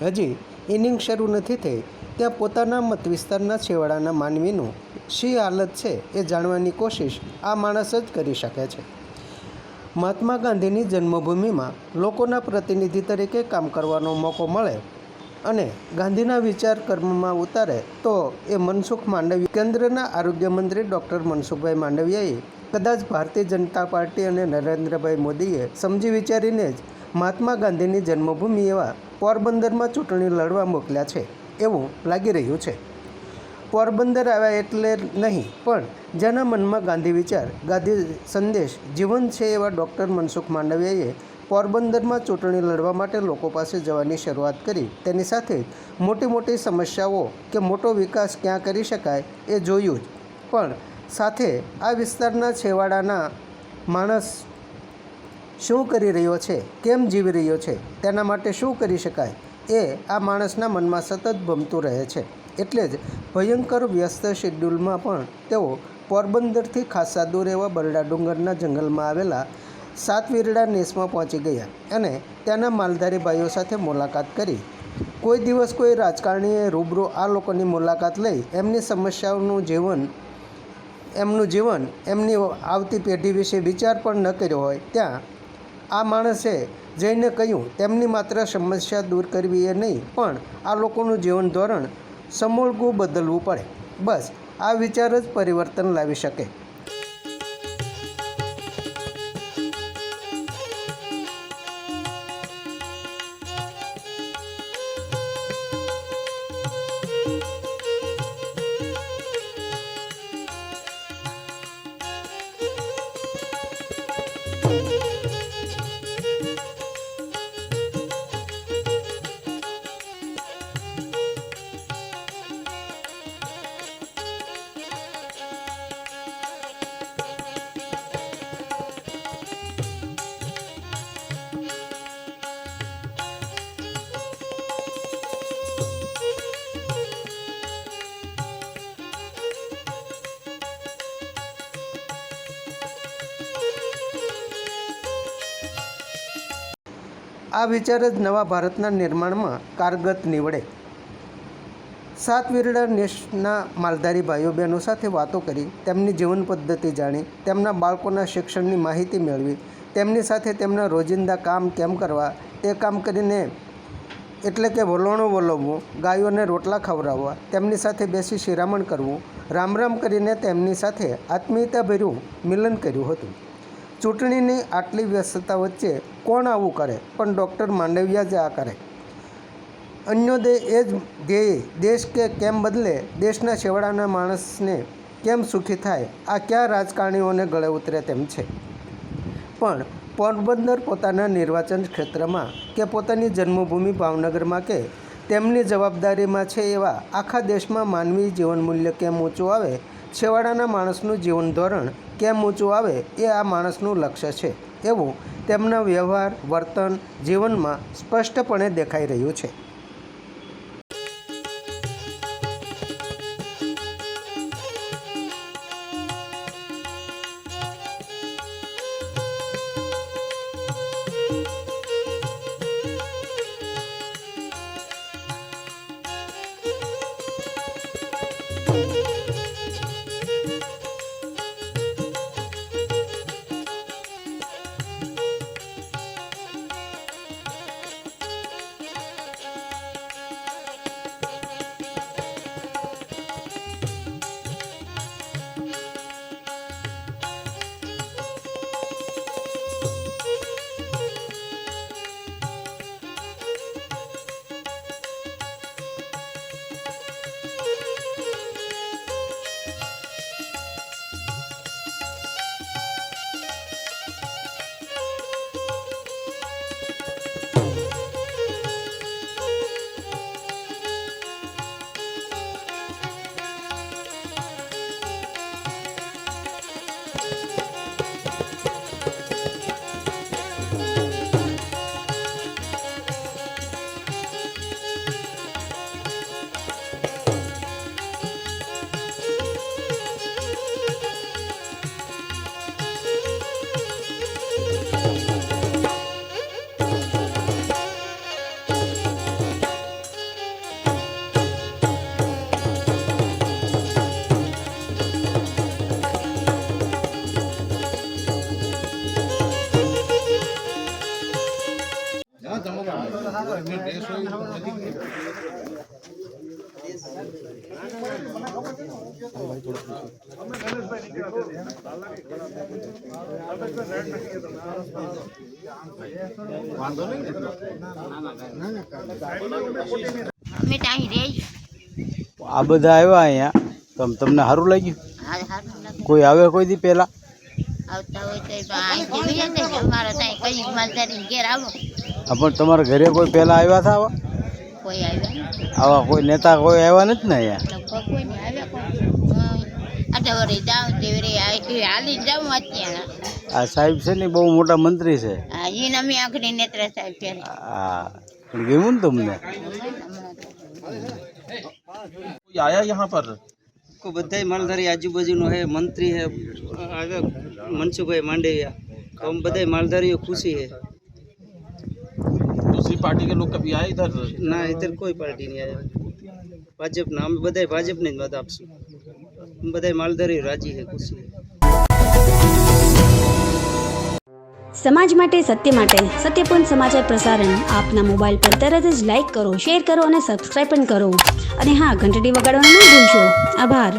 હજી ઇનિંગ શરૂ નથી થઈ ત્યાં પોતાના મત વિસ્તારના છેવાડાના માનવીનું શી હાલત છે એ જાણવાની કોશિશ આ માણસ જ કરી શકે છે. મહાત્મા ગાંધીની જન્મભૂમિમાં લોકોના પ્રતિનિધિ તરીકે કામ કરવાનો મોકો મળે અને ગાંધીના વિચાર કર્મમાં ઉતારે તો એ મનસુખ માંડવિયા, કેન્દ્રના આરોગ્ય મંત્રી ડૉક્ટર મનસુખભાઈ માંડવિયાએ કદાચ ભારતીય જનતા પાર્ટી અને નરેન્દ્રભાઈ મોદીએ સમજી વિચારીને જ મહાત્મા ગાંધીની જન્મભૂમિ એવા પોરબંદરમાં ચૂંટણી લડવા મોકલ્યા છે એવું લાગી રહ્યું છે. પોરબંદર આવ્યા એટલે નહીં, પણ જેના મનમાં ગાંધી વિચાર, ગાંધી સંદેશ જીવન છે એવા ડૉક્ટર મનસુખ માંડવિયાએ પોરબંદરમાં ચૂંટણી લડવા માટે લોકો પાસે જવાની શરૂઆત કરી. તેની સાથે જ મોટી મોટી સમસ્યાઓ કે મોટો વિકાસ ક્યાં કરી શકાય એ જોયું જ, પણ સાથે આ વિસ્તારના છેવાડાના માણસ શું કરી રહ્યો છે, કેમ જીવી રહ્યો છે, તેના માટે શું કરી શકાય એ આ માણસના મનમાં સતત ભમતું રહે છે. એટલે જ ભયંકર વ્યસ્ત શેડ્યુલમાં પણ તેઓ પોરબંદરથી ખાસા દૂર એવા બરડા ડુંગરના જંગલમાં આવેલા સાતવીરડા નેસમાં પહોંચી ગયા અને ત્યાંના માલધારી ભાઈઓ સાથે મુલાકાત કરી. કોઈ દિવસ કોઈ રાજકારણીએ રૂબરૂ આ લોકોની મુલાકાત લઈ એમની સમસ્યાઓનું એમનું જીવન, એમની આવતી પેઢી વિશે વિચાર પણ ન કર્યો હોય, ત્યાં આ માણસે જઈને કહ્યું તેમની માત્ર સમસ્યા દૂર કરવી એ નહીં, પણ આ લોકોનું જીવન ધોરણ સમૂળગું બદલવું પડે. બસ આ વિચાર જ પરિવર્તન લાવી શકે. આ વિચાર જ નવા ભારતના નિર્માણમાં કારગત નીવડે. સાતવીરડા નેસના માલધારી ભાઈઓ બહેનો સાથે વાતો કરી, તેમની જીવન પદ્ધતિ જાણી, તેમના બાળકોના શિક્ષણની માહિતી મેળવી, તેમની સાથે તેમના રોજિંદા કામ કેમ કરવા, એ કામ કરીને એટલે કે વલોણો વલોવવું, ગાયોને રોટલા ખવડાવવા, તેમની સાથે બેસી શિરામણ કરવું, રામ રામ કરીને તેમની સાથે આત્મીયતાભર્યું મિલન કર્યું હતું. ચૂંટણીની આટલી વ્યસ્તતા વચ્ચે કોણ આવું કરે, પણ ડૉક્ટર માંડવિયા જ આ કરે. અન્યોદય એ જ ધ્યેય દેશ કે કેમ બદલે, દેશના છેવાડાના માણસને કેમ સુખી થાય, આ ક્યાં રાજકારણીઓને ગળે ઉતરે તેમ છે. પણ પોરબંદર પોતાના નિર્વાચન ક્ષેત્રમાં કે પોતાની જન્મભૂમિ ભાવનગરમાં કે તેમની જવાબદારીમાં છે એવા આખા દેશમાં માનવી જીવન મૂલ્ય કેમ ઊંચું આવે, છેવાડાના માણસનું જીવન ધોરણ કેમ ઊંચું આવે એ આ માણસનું લક્ષ્ય છે એવું તેમના વ્યવહાર, વર્તન, જીવનમાં સ્પષ્ટપણે દેખાઈ રહ્યું છે. આ બધા આવ્યા અહીંયા તો તમને સારું લાગ્યું? કોઈ આવે કોઈ દી પહેલા? પણ તમારા ઘરે કોઈ પહેલા આવ્યા હતા આવા કોઈ નેતા કોઈ આવ્યા નથી ને અહીંયા? આ સાહેબ છે ને બહુ મોટા મંત્રી છે. હા ગયું ને તમને? आया यहाँ पर को बधाई मालधारी आजूबाजू नो है मंत्री है आगे मनसुखभाई मांडविया तो हम बधाई मालधारी खुशी है। दूसरी पार्टी के लोग कभी आए इधर? ना इधर कोई पार्टी नहीं आया, भाजप ना हम बधाई भाजप ने मत आपसू हम बधाई मालधारी राजी है खुशी है। સમાજ માટે સત્યપૂર્ણ સમાચાર પ્રસારણ આપના મોબાઈલ પર તરત જ લાઈક કરો, શેર કરો અને સબસ્ક્રાઈબ પણ કરો. અને હા, ઘંટડી વગાડવાનું ન ભૂલશો. આભાર.